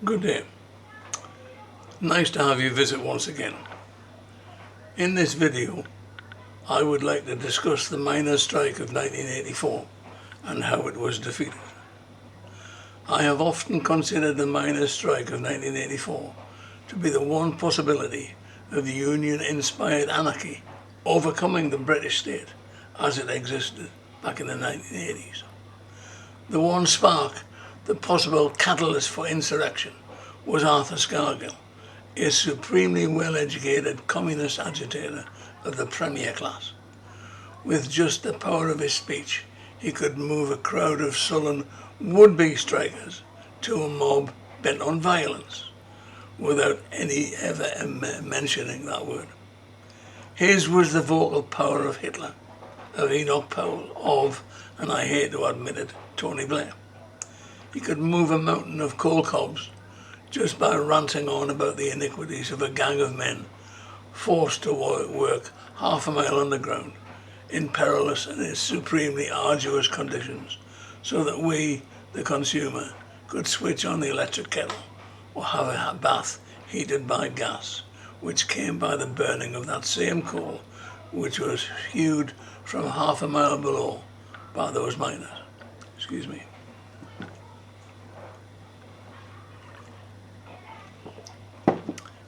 Good day. Nice to have you visit once again. In this video, I would like to discuss the miners' strike of 1984 and how it was defeated. I have often considered the miners' strike of 1984 to be the one possibility of union-inspired anarchy overcoming the British state as it existed back in the 1980s. The one spark, the possible catalyst for insurrection, was Arthur Scargill, a supremely well-educated communist agitator of the premier class. With just the power of his speech, he could move a crowd of sullen would-be strikers to a mob bent on violence, without any ever mentioning that word. His was the vocal power of Hitler, of Enoch Powell, of, and I hate to admit it, Tony Blair. He could move a mountain of coal cobs just by ranting on about the iniquities of a gang of men forced to work half a mile underground in perilous and supremely arduous conditions, so that we, the consumer, could switch on the electric kettle or have a bath heated by gas, which came by the burning of that same coal which was hewed from half a mile below by those miners. Excuse me.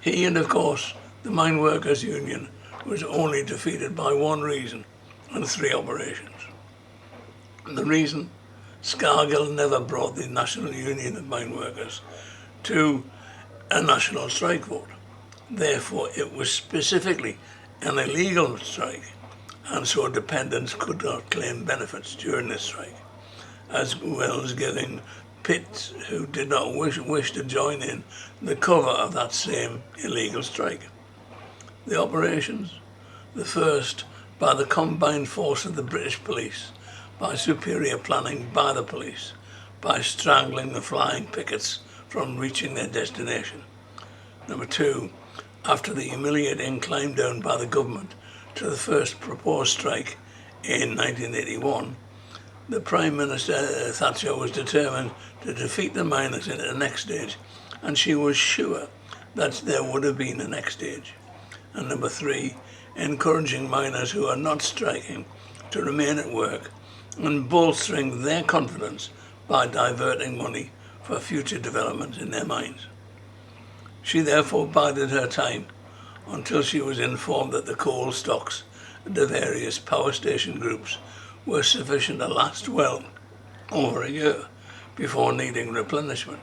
He and, of course, the Mineworkers Union was only defeated by one reason and three operations. And the reason? Scargill never brought the National Union of Mineworkers to a national strike vote. Therefore, it was specifically an illegal strike, and so dependents could not claim benefits during this strike, as well as giving pits who did not wish to join in the cover of that same illegal strike. The operations, the first by the combined force of the British police, by superior planning by the police, by strangling the flying pickets from reaching their destination. Number two, after the humiliating climb down by the government to the first proposed strike in 1981, the Prime Minister Thatcher was determined to defeat the miners in the next stage, and she was sure that there would have been a next stage. And number three, encouraging miners who are not striking to remain at work and bolstering their confidence by diverting money for future development in their mines. She therefore bided her time until she was informed that the coal stocks of the various power station groups were sufficient to last well over a year before needing replenishment,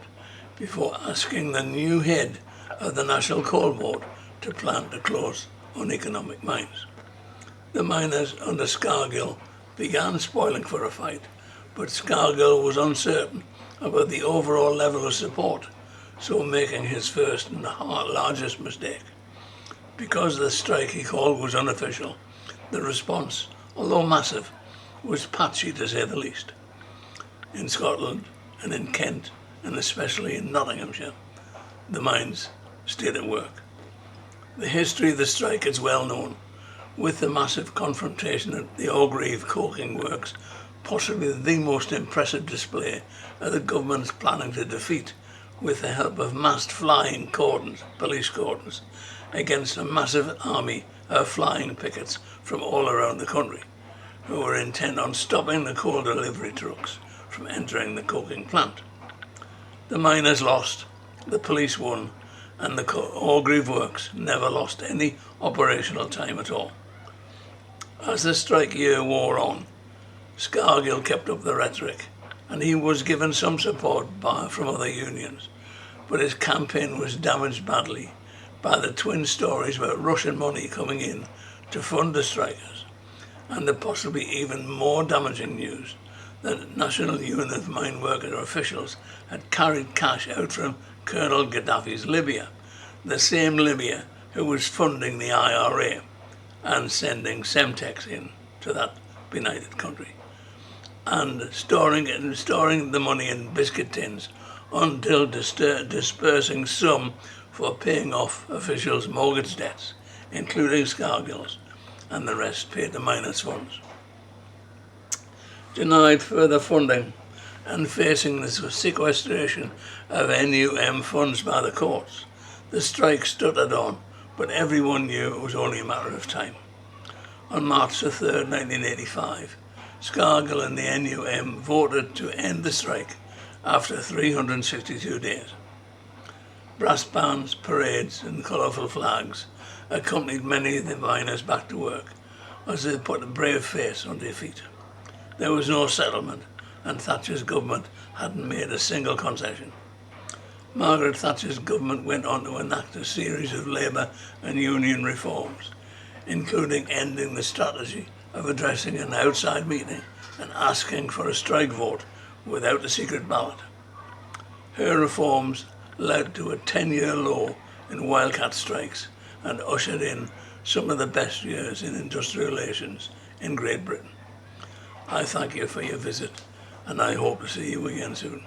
before asking the new head of the National Coal Board to plan to close uneconomic mines. The miners under Scargill began spoiling for a fight, but Scargill was uncertain about the overall level of support, so making his first and largest mistake. Because the strike he called was unofficial, the response, although massive, was patchy to say the least. In Scotland and in Kent, and especially in Nottinghamshire, the mines stayed at work. The history of the strike is well known, with the massive confrontation at the Orgreave coking works possibly the most impressive display of the government's planning to defeat, with the help of massed flying cordons, police cordons, against a massive army of flying pickets from all around the country, who were intent on stopping the coal delivery trucks from entering the coking plant. The miners lost, the police won, and the Orgreave works never lost any operational time at all. As the strike year wore on, Scargill kept up the rhetoric, and he was given some support from other unions, but his campaign was damaged badly by the twin stories about Russian money coming in to fund the strikers, and the possibly even more damaging news that National Union of Mineworker officials had carried cash out from Colonel Gaddafi's Libya, the same Libya who was funding the IRA and sending Semtex in to that benighted country, and storing the money in biscuit tins until dispersing some for paying off officials' mortgage debts, including Scargill's, and the rest paid the miners' funds. Denied further funding and facing the sequestration of NUM funds by the courts, the strike stuttered on, but everyone knew it was only a matter of time. On March the 3rd, 1985, Scargill and the NUM voted to end the strike after 362 days. Brass bands, parades and colourful flags accompanied many of the miners back to work as they put a brave face on defeat. There was no settlement and Thatcher's government hadn't made a single concession. Margaret Thatcher's government went on to enact a series of labour and union reforms, including ending the strategy of addressing an outside meeting and asking for a strike vote without a secret ballot. Her reforms led to a 10-year low in wildcat strikes and ushered in some of the best years in industrial relations in Great Britain. I thank you for your visit and I hope to see you again soon.